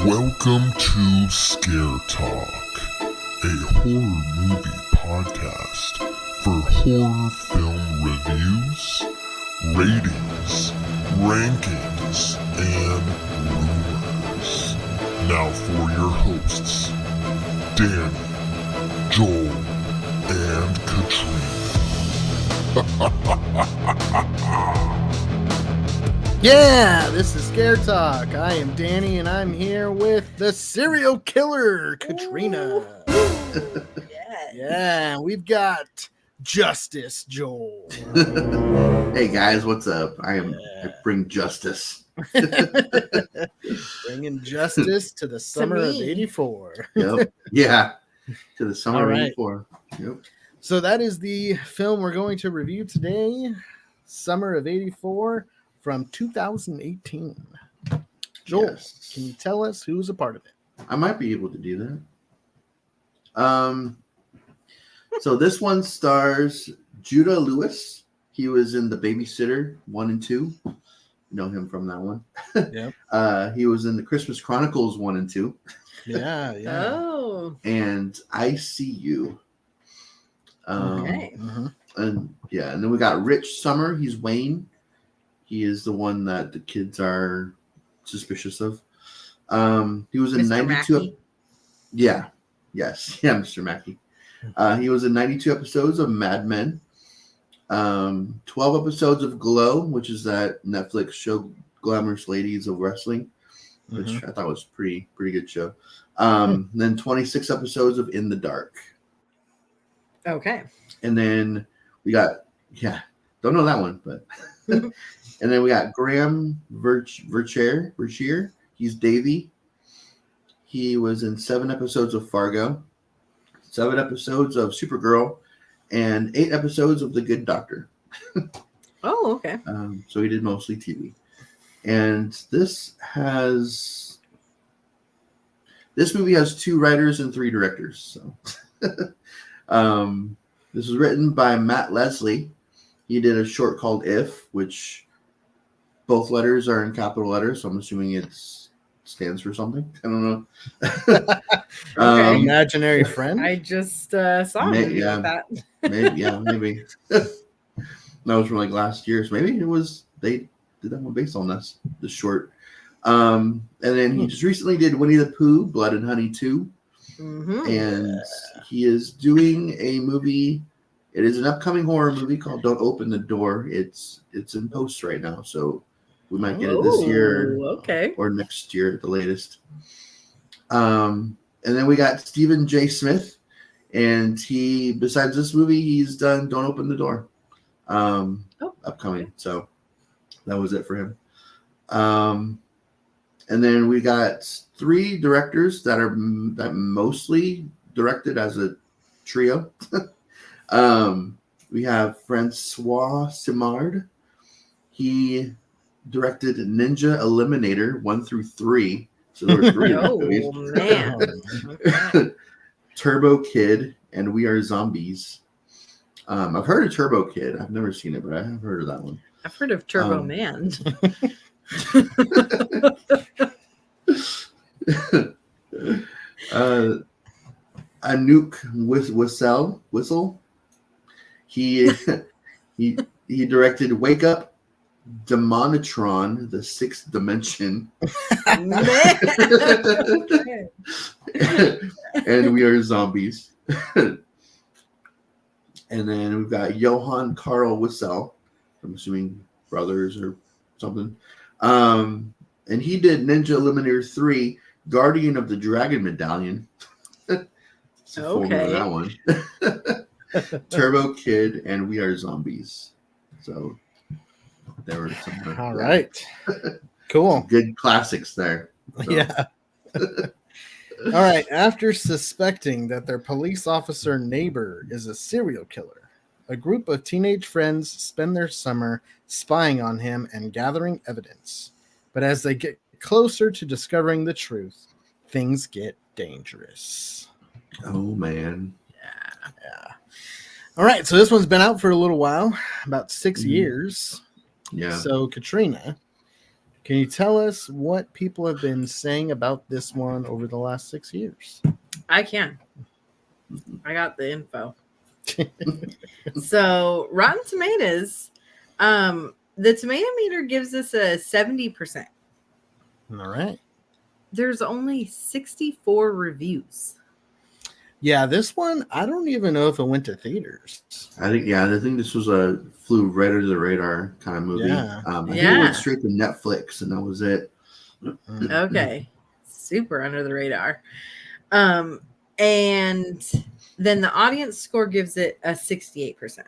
Welcome to Scare Talk, a horror movie podcast for horror film reviews, ratings, rankings, and rumors. Now for your hosts, Danny, Joel, and Katrina. Yeah, this is Scare Talk. I am Danny, and I'm here with the serial killer, Katrina. Yeah, we've got Justice, Joel. Hey guys, what's up? I bring justice. Bringing justice to the summer of '84. Yep. Yeah. To the summer All of right. '84. Yep. So that is the film we're going to review today, Summer of '84 from 2018. Joel, Yes. Can you tell us who's a part of it? I might be able to do that. So this one stars Judah Lewis. He was in The Babysitter 1 and 2. You know him from that one. Yep. He was in The Christmas Chronicles 1 and 2. Yeah. Oh, And I See You. okay. And then we got Rich Summer. He's Wayne. He is the one that the kids are suspicious of. He was in Mr. 92. Mackey. Yeah. Yes. Yeah, Mr. Mackey. He was in 92 episodes of Mad Men. 12 episodes of Glow, which is that Netflix show, Glamorous Ladies of Wrestling, which I thought was pretty good show. Then 26 episodes of In the Dark. Okay. And then we got, don't know that one, but and then we got Graham Vercheer. He's Davey. He was in 7 episodes of Fargo, 7 episodes of Supergirl, and 8 episodes of The Good Doctor. Oh, okay. So he did mostly TV. And this movie has 2 writers and 3 directors. So this was written by Matt Leslie. He did a short called If, which both letters are in capital letters, so I'm assuming it stands for something. I don't know. Okay. Imaginary friend. I just saw a movie with that. Maybe. That was from like last year, so maybe they did that one based on this short. And then he just recently did Winnie the Pooh, Blood and Honey 2. And he is doing a movie. It is an upcoming horror movie called Don't Open the Door. It's in post right now, so we might get it this year or next year at the latest. And then we got Stephen J. Smith, and he, besides this movie, he's done Don't Open the Door, upcoming. So that was it for him. And then we got 3 directors that mostly directed as a trio. We have Francois Simard. He directed Ninja Eliminator 1 through 3. So there were 3 movies. Oh, man. Turbo Kid and We Are Zombies. I've heard of Turbo Kid. I've never seen it, but I have heard of that one. I've heard of Turbo Man. Anouk Whistle. He directed Wake Up, Demonitron, The Sixth Dimension, and We Are Zombies. And then we've got Johann Carl Wissel, I'm assuming brothers or something. And he did Ninja Eliminator 3, Guardian of the Dragon Medallion. Okay. That one. Turbo Kid and We Are Zombies. So there were some. All right. Cool. Good classics there. So. Yeah. All right. After suspecting that their police officer neighbor is a serial killer, a group of teenage friends spend their summer spying on him and gathering evidence. But as they get closer to discovering the truth, things get dangerous. Oh, man. Yeah. All right. So this one's been out for a little while, about 6 years. Yeah. So Katrina, Can you tell us what people have been saying about this one over the last 6 years? I can. I got the info. So Rotten Tomatoes, the tomato meter gives us a 70%. All right. There's only 64 reviews. Yeah, this one, I don't even know if it went to theaters. I think this was a flew right under the radar kind of movie. Yeah. I think it Yeah. went straight to Netflix, and that was it. Okay. Super under the radar. And then the audience score gives it a 68%.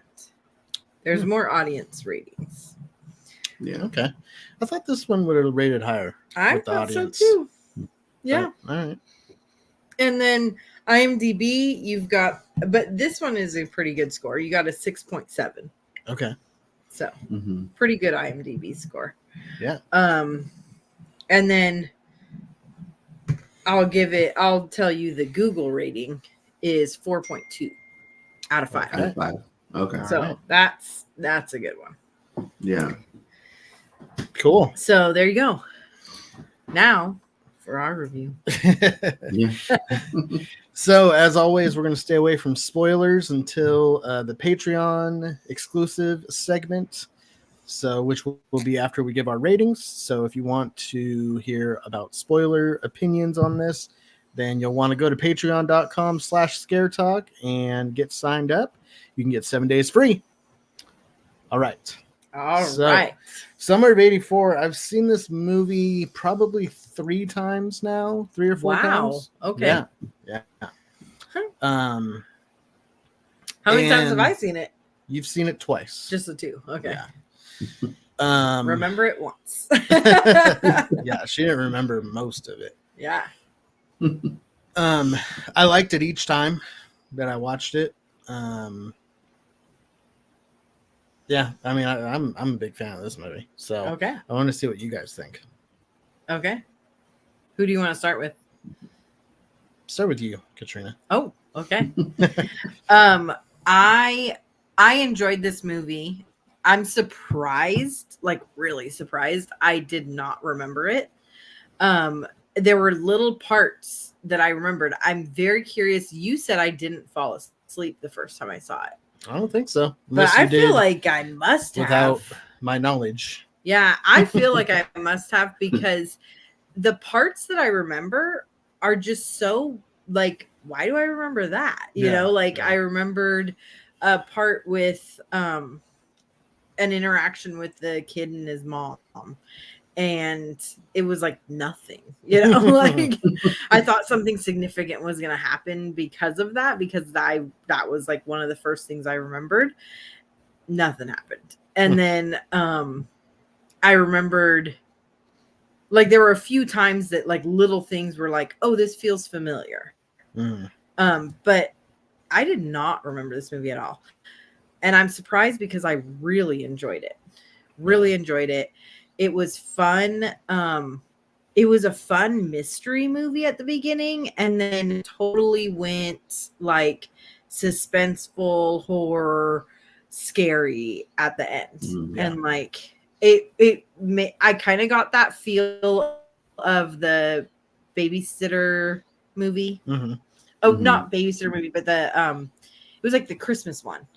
There's more audience ratings. Yeah. Okay. I thought this one would have rated higher. I with the thought so audience. too. Yeah. But, all right. And then IMDb, you've got, but this one is a pretty good score. You got a 6.7. Okay. So Mm-hmm. pretty good IMDb score. Yeah. And then I'll tell you the Google rating is 4.2 out of 5. Okay. 5. Okay. So Alright. that's a good one. Yeah. Cool. So there you go. Now for our review. Yeah. So, as always, we're going to stay away from spoilers until the Patreon exclusive segment. So, which will be after we give our ratings. So, if you want to hear about spoiler opinions on this, then you'll want to go to patreon.com/scaretalk and get signed up. You can get 7 days free. All right. All So, right. Summer of '84. I've seen this movie probably 3 times now, 3 or 4 Wow. times. Okay. Yeah. Huh. How How many times have I seen it? You've seen it twice. Just the 2. Okay. Yeah. Remember it once. Yeah, she didn't remember most of it. Yeah. I liked it each time that I watched it. Yeah, I mean, I'm a big fan of this movie, so Okay. I want to see what you guys think. Okay. Who do you want to start with? Start with you, Katrina. Oh, okay. I enjoyed this movie. I'm surprised, like really surprised. I did not remember it. There were little parts that I remembered. I'm very curious. You said I didn't fall asleep the first time I saw it, I don't think so, but unless you I feel did like I must without have. my knowledge. Yeah, I feel like I must have, because the parts that I remember are just so like, why do I remember that? You Yeah, know, like yeah. I remembered a part with an interaction with the kid and his mom, and it was like nothing, you know. Like I thought something significant was going to happen because of that, because that was like one of the first things I remembered. Nothing happened. And then I remembered, like, there were a few times that like little things were like, oh, this feels familiar. Mm. But I did not remember this movie at all. And I'm surprised because I really enjoyed it. Really enjoyed it. It was fun. It was a fun mystery movie at the beginning, and then totally went like suspenseful, horror, scary at the end. Yeah. And like I kind of got that feel of the Babysitter movie. Mm-hmm. Oh, Mhm. not Babysitter movie, but the it was like the Christmas one.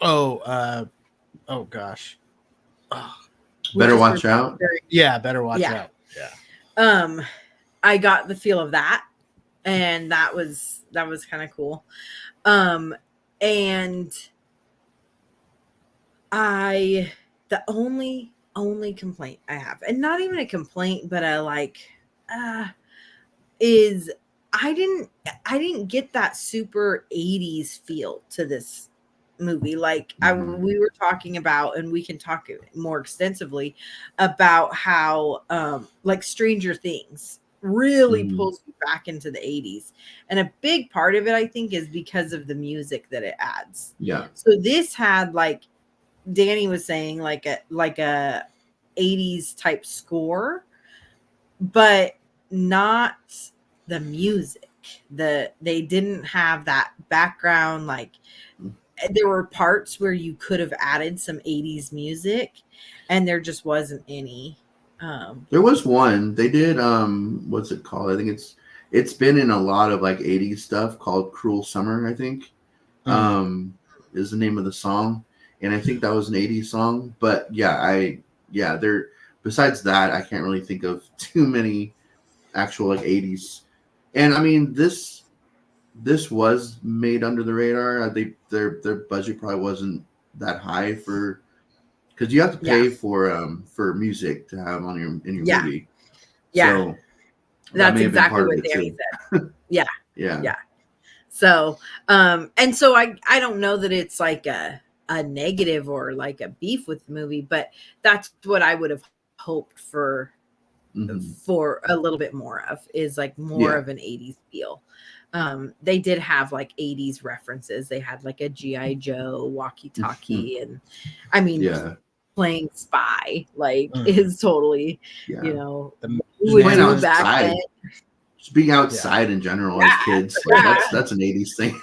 Oh gosh. Oh, Better Which is watch for- out. yeah, better watch Yeah. out. Yeah. I got the feel of that, and that was kind of cool. And the only complaint I have, and not even a complaint, but a like is I didn't get that super 80s feel to this movie. Like we were talking about, and we can talk more extensively about how like Stranger Things really Mhm. pulls you back into the 80s, and a big part of it I think is because of the music that it adds. Yeah. So this had, like Danny was saying, like a 80s type score, but not the music. They didn't have that background, like there were parts where you could have added some 80s music, and there just wasn't any. There was one they did. What's it called? I think it's been in a lot of like 80s stuff called "Cruel Summer." I think is the name of the song, and I think that was an 80s song. But yeah, there. Besides that, I can't really think of too many actual like 80s. And I mean, this was made under the radar. I think their budget probably wasn't that high for, because you have to pay for music to have on in your movie. Yeah, so that's exactly what Danny said. Yeah. So and so I don't know that it's like a negative or like a beef with the movie, but that's what I would have hoped for a little bit more of, is like more of an 80s feel. They did have like 80s references. They had like a G.I. Joe walkie-talkie, and I mean playing spy like is totally you know just playing outside, just being outside in general as kids, like, that's an 80s thing.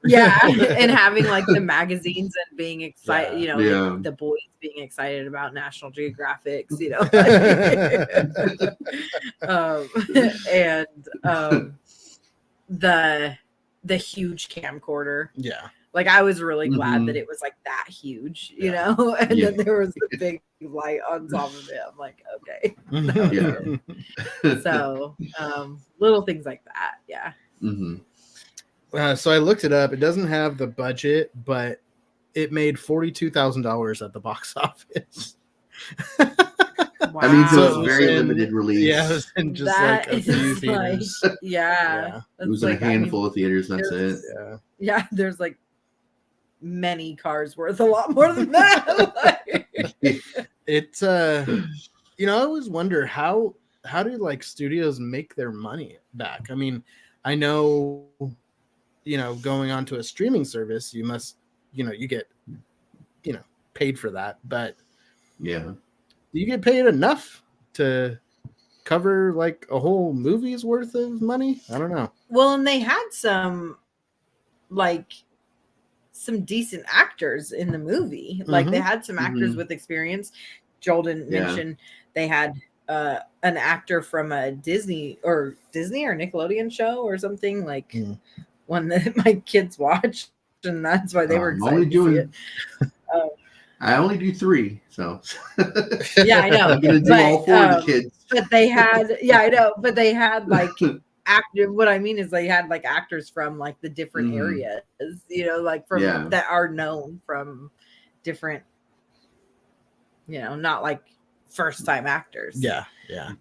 And having like the magazines and being excited, like, the boys being excited about National Geographics, and the huge camcorder. Like, I was really glad that it was like that huge, and then there was the big light on top of it. I'm like, okay. So little things like that. So I looked it up. It doesn't have the budget, but it made $42,000 at the box office. Wow. I mean, so it was very limited release. Yeah, it was in just that like a few theaters. Like, it was in a handful of theaters. That's it. Yeah, there's like many cars worth a lot more than that. It's I always wonder how do like studios make their money back? I mean, I know, going onto a streaming service, you must, you get, paid for that, but do you get paid enough to cover like a whole movie's worth of money? I don't know. Well, and they had some decent actors in the movie. Like, they had some actors with experience. Joel didn't mention they had an actor from a Disney or Nickelodeon show or something, like one that my kids watched, and that's why they were excited to see it. I only do 3, so yeah, I know. I'm gonna do all 4 of the kids. But they had, I know. But they had like active. What I mean is they had like actors from like the different areas, like from that are known from different, not like first time actors. Yeah.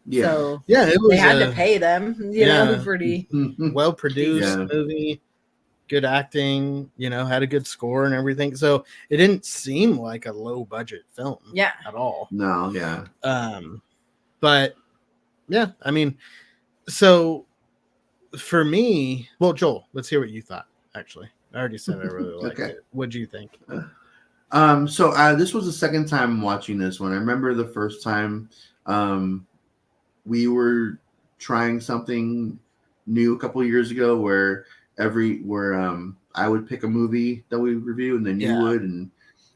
So it was, they had to pay them, pretty well produced movie, good acting, had a good score and everything. So it didn't seem like a low budget film at all. No, but I mean, so for me, well, Joel, let's hear what you thought. Actually, I already said I really liked it. What'd you think? So this was the second time watching this one. I remember the first time we were trying something new a couple of years ago where I would pick a movie that we review, and then you would, and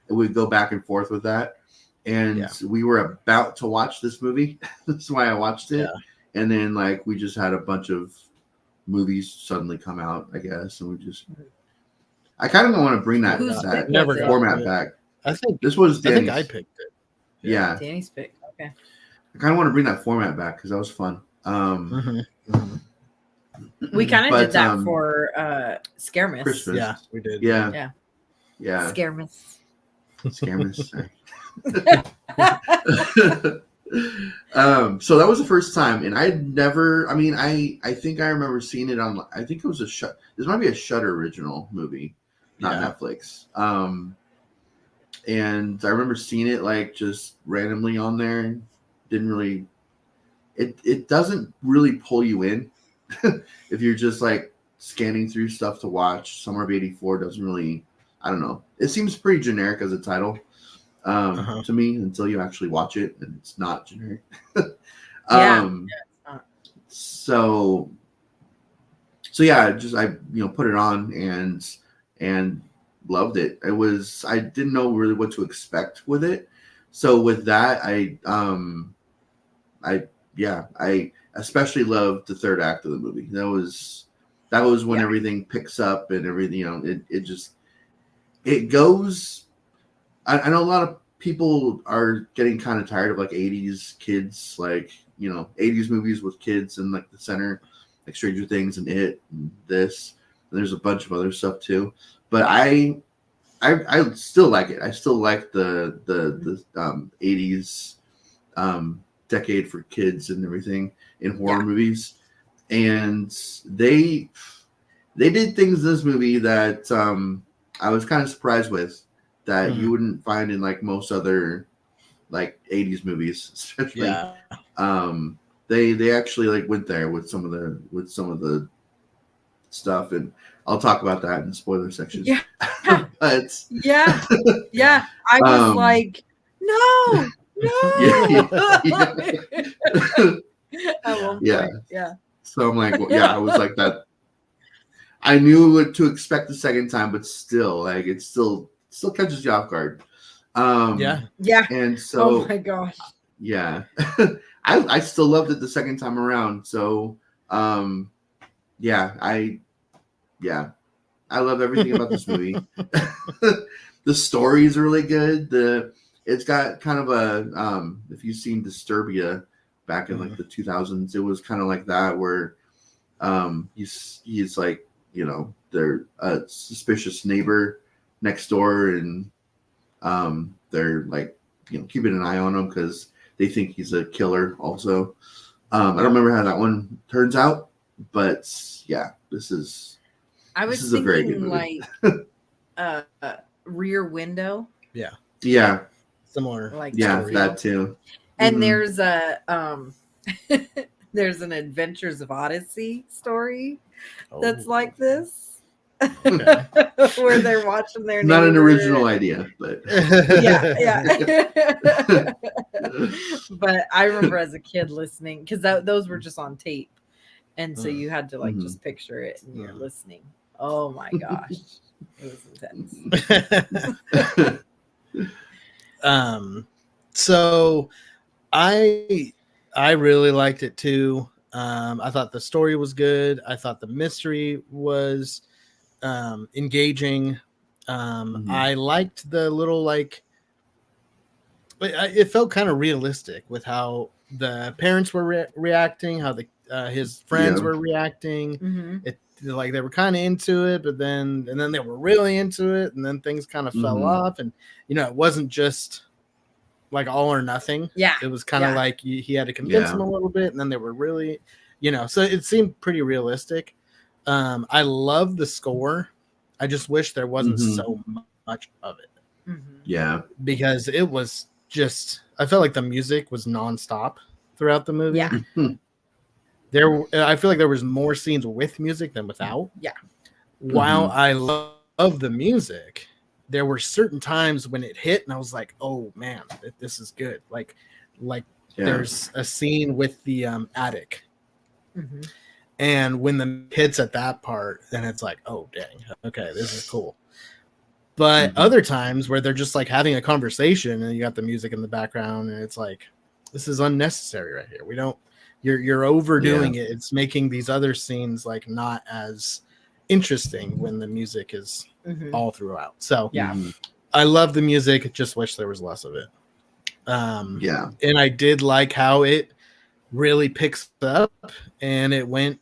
we'd go back and forth with that. And we were about to watch this movie. That's why I watched it. And then like we just had a bunch of movies suddenly come out, I guess, and I kind of want to bring that format back. I think this was Danny's. I think I picked it. Yeah. Danny's pick. Okay. I kind of want to bring that format back because that was fun. We kind of did that for Scaremas. Christmas. Yeah, we did. Yeah. Scaremas. So that was the first time, and I'd never. I mean, I think I remember seeing it on. I think it was this might be a Shudder original movie, not Netflix. And I remember seeing it like just randomly on there. Didn't really. It doesn't really pull you in if you're just like scanning through stuff to watch. Summer of '84 doesn't really. I don't know. It seems pretty generic as a title. To me, until you actually watch it, and it's not generic. It's not. So yeah, I put it on, and loved it. I didn't know really what to expect with it. So with that, I especially loved the third act of the movie. That was when everything picks up and everything, it goes. I know a lot of people are getting kind of tired of like 80s kids, like, 80s movies with kids in like the center, like Stranger Things and It and this. And there's a bunch of other stuff too. But I still like it. I still like the 80s decade for kids and everything in horror movies. And they did things in this movie that I was kind of surprised with, that you wouldn't find in like most other like 80s movies, especially. Yeah. They actually like went there with some of the stuff, and I'll talk about that in the spoiler section. Yeah. But Yeah. I was like, no. At one point, yeah. So I'm like, I was like that. I knew what to expect the second time, but still, like, it still catches you off guard. Yeah. And so, oh my gosh. Yeah, I still loved it the second time around. So, I love everything about this movie. The story is really good. It's got kind of a if you've seen Disturbia back in like the 2000s, it was kind of like that, where he's like, they're a suspicious neighbor next door, and they're like, keeping an eye on him because they think he's a killer also. I don't remember how that one turns out, but yeah, this is a very good movie. Like Rear Window. Yeah. Similar. Like story. That too. And there's a there's an Adventures of Odyssey story that's like this. Okay. Where they're watching their not an neighbor. original idea, but yeah. But I remember as a kid listening, because those were just on tape, and so you had to like just picture it and you're listening. Oh my gosh, it was intense. So I really liked it too. I thought the story was good. I thought the mystery was engaging. I liked the little, like, it felt kind of realistic with how the parents were reacting, how his friends were reacting. It, like, they were kind of into it, but then they were really into it, and then things kind of fell off, and it wasn't just like all or nothing. Yeah, it was kind of like he had to convince them a little bit, and then they were really, so it seemed pretty realistic. I love the score. I just wish there wasn't so much of it. Yeah, because it was just, I felt like the music was nonstop throughout the movie. Yeah. I feel like there was more scenes with music than without. Yeah. While I love the music, there were certain times when it hit and I was like, oh man, this is good. Like there's a scene with the attic. And when the hits at that part, then it's like, oh dang, okay, this is cool. But other times where they're just like having a conversation and you got the music in the background and it's like, this is unnecessary right here. We don't, you're overdoing it. It's making these other scenes like not as interesting when the music is all throughout. So I love the music. Just wish there was less of it. And I did like how it really picks up and it went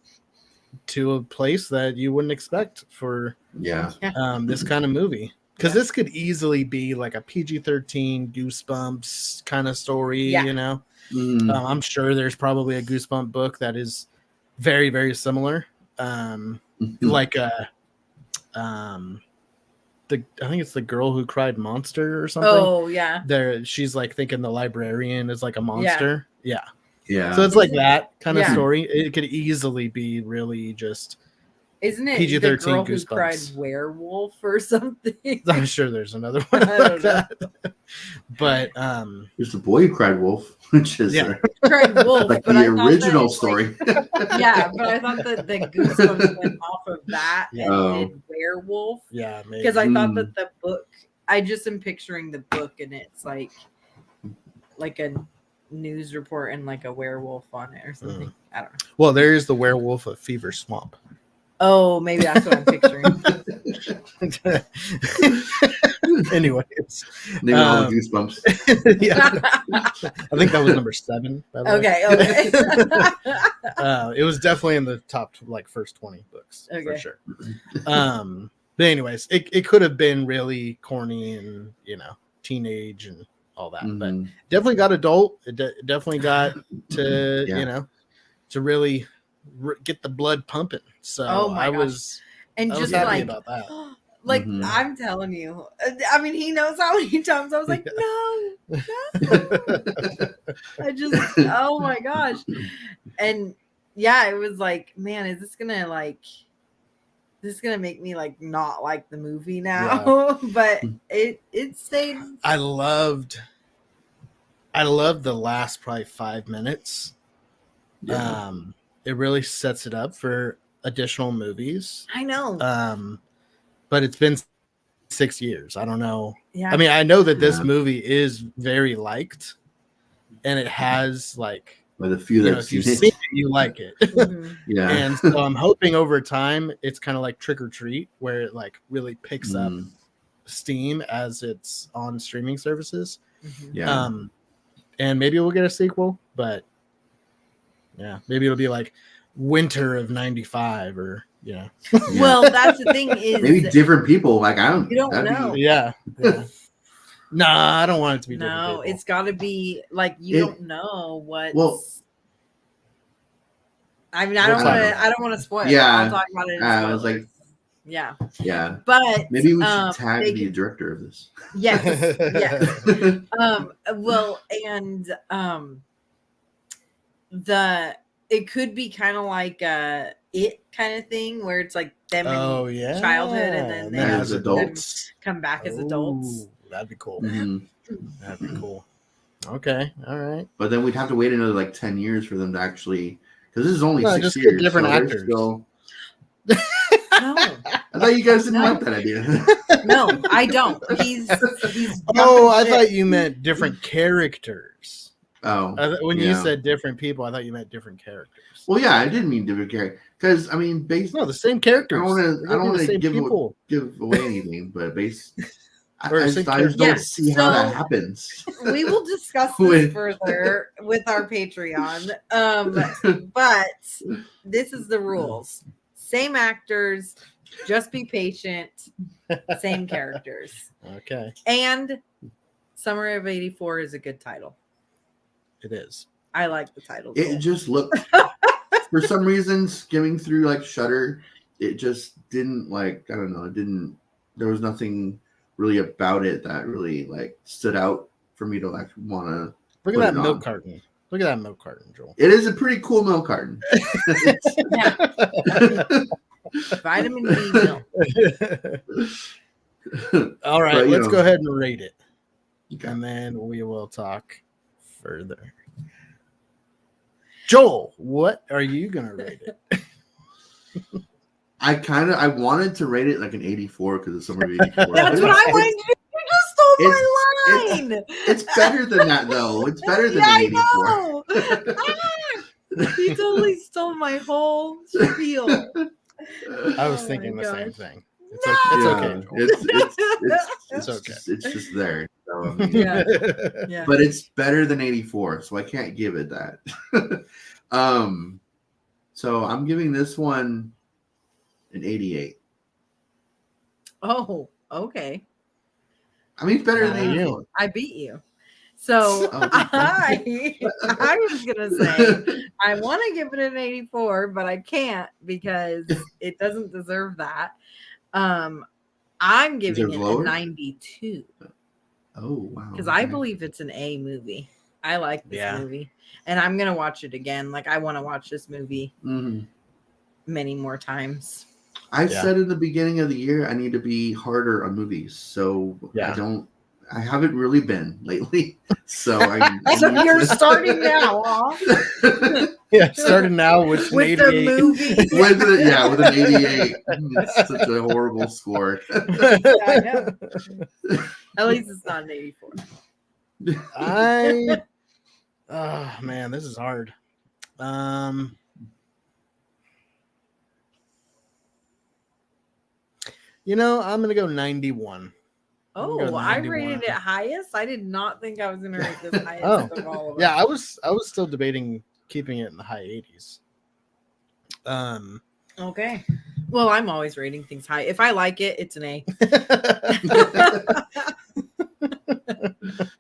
to a place that you wouldn't expect for this kind of movie. Because this could easily be like a PG-13 Goosebumps kind of story, I'm sure there's probably a Goosebump book that is very, very similar. Like I think it's The Girl Who Cried Monster or something. Oh yeah. She's like thinking the librarian is like a monster. Yeah. So it's like that kind of story. It could easily be really just. Isn't it PG-13 The Girl Who Goosebumps. Cried Werewolf or something? I'm sure there's another one like that. But There's the boy who cried wolf, which is Yeah. Cried wolf, like but the I thought that original it's, story. Like, yeah, but I thought that the Goosebumps went off of that Yeah. and Oh. did werewolf yeah, maybe. because I thought that the book. I just am picturing the book and it's like a news report and like a werewolf on it or something. I don't know. Well, there is the Werewolf of Fever Swamp. Oh, maybe that's what I'm picturing. Anyways, Name all the Goosebumps. yeah, I think that was number 7. By the way. Okay. It was definitely in the top like first 20 books for Okay. sure. But anyways, it could have been really corny and teenage and all that, but Mhm. definitely got adult. It definitely got to Yeah. to really get the blood pumping. So Oh my I gosh. was And I was just happy like, about that. like Mhm. I'm telling you, I mean, he knows how many times I was like, no. I just, oh my gosh. And yeah, it was like, man, is this gonna make me like not like the movie now? But it stayed. I loved the last probably 5 minutes. Yeah. It really sets it up for additional movies. I know. But it's been 6 years. I don't know. Yeah. I mean, I know that this Yeah. movie is very liked, and it has like With a few that if you've seen it, you like it. Mhm. Yeah. And so I'm hoping over time it's kind of like Trick or Treat, where it like really picks up Mm, steam as it's on streaming services. Mhm. yeah. And maybe we'll get a sequel, but yeah, maybe it'll be like winter of 95 or Yeah. Well, that's the thing is Maybe different people. Like I don't. You don't that'd be- know. yeah. Nah, I don't want it to be different no, people. it's got to be like you It- don't know what's. Well- I mean, I don't What's want happening? to. I don't want to spoil. Yeah. I'll talk about it. In I was spoilers. like, yeah, yeah. but Maybe we should tag they the can- director of this. yes, yes. Well, and it could be kind of like it kind of thing where it's like them Oh in yeah, childhood and then they As have as to adults. come back as adults. Ooh, that'd be cool. Mhm. That'd be cool. Okay, all right. But then we'd have to wait another like 10 years for them to actually, because this is only No, 6 just get years. different so they're actors. still- No, I thought you guys didn't No. like that idea. no, I don't. He's Oh, I jumping thought ship. you meant different characters. Oh, When you yeah. said different people, I thought you meant different characters. Well, yeah, I did mean different character because I mean, based No, the same characters. I don't wanna- They're I don't gonna be wanna the same give away- people. give away anything, but based. I Or just same don't character. Yeah, see how that so- happens. We will discuss Wait. this further with our Patreon. But this is the rules. Same actors, just be patient, same characters. Okay, And Summer of 84 is a good title. it is. I like the title. It just looked, for some reason, skimming through like Shutter, it just didn't like. I don't know. It didn't. There was nothing really about it that really like stood out for me to like want to. Look Put at that it milk on. carton. Look at that milk carton, Joel. It is a pretty cool milk carton. Yeah, vitamin D milk. All right, But, you let's know. go ahead and rate it, Okay. and then we will talk further. Joel, what are you gonna rate it? I wanted to rate it like an 84 because it's Summer of 84. That's what I wanted to do. You just stole my line. It's better than that though. It's better than Yeah, an 84. I know. He totally stole my whole spiel. I was Oh thinking my the same gosh. thing. No! It's Yeah, okay. Joel. It's okay. It's just there. So, I mean, Yeah. Yeah. but it's better than 84, so I can't give it that. So I'm giving this one an 88. Oh, okay. I mean, it's better than Wow. 84. I beat you. So Oh. I was gonna say I want to give it an 84, but I can't because it doesn't deserve that. I'm giving Deserves it lower? a 92 Oh wow! because I okay. believe it's an A movie. I like this Yeah. movie, and I'm gonna watch it again. Like I want to watch this movie Mhm. many more times. I Yeah. said in the beginning of the year I need to be harder on movies, so Yeah. I haven't really been lately, so I So you're starting now, huh? Yeah, starting now with an With the 88. movie. with an 88. It's such a horrible score. Yeah, I know. At least it's not an 84. Oh man, this is hard. You know, I'm gonna go 91. I'm gonna Oh, go I 91. rated it highest. I did not think I was going to rate this highest Oh, of all of them. yeah, I was still debating keeping it in the high 80s. Okay. Well, I'm always rating things high. If I like it, it's an A.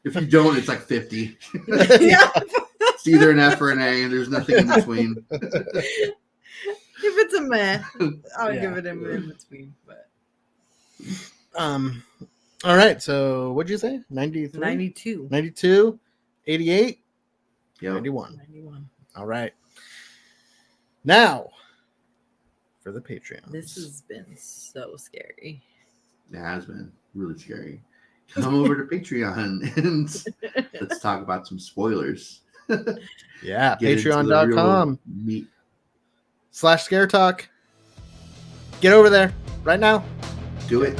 If you don't, it's like 50. Yeah. It's either an F or an A, and there's nothing in between. If it's a meh, I'll Yeah. give it a meh in between. But All right, so what'd you say? 93? 92. 92, 88, Yep. 91. 91. All right. Now for the Patreon. This has been so scary. It has been really scary. Come over to Patreon and let's talk about some spoilers. Yeah, Get into the real patreon.com meat. /Scare Talk. Get over there right now. Do it.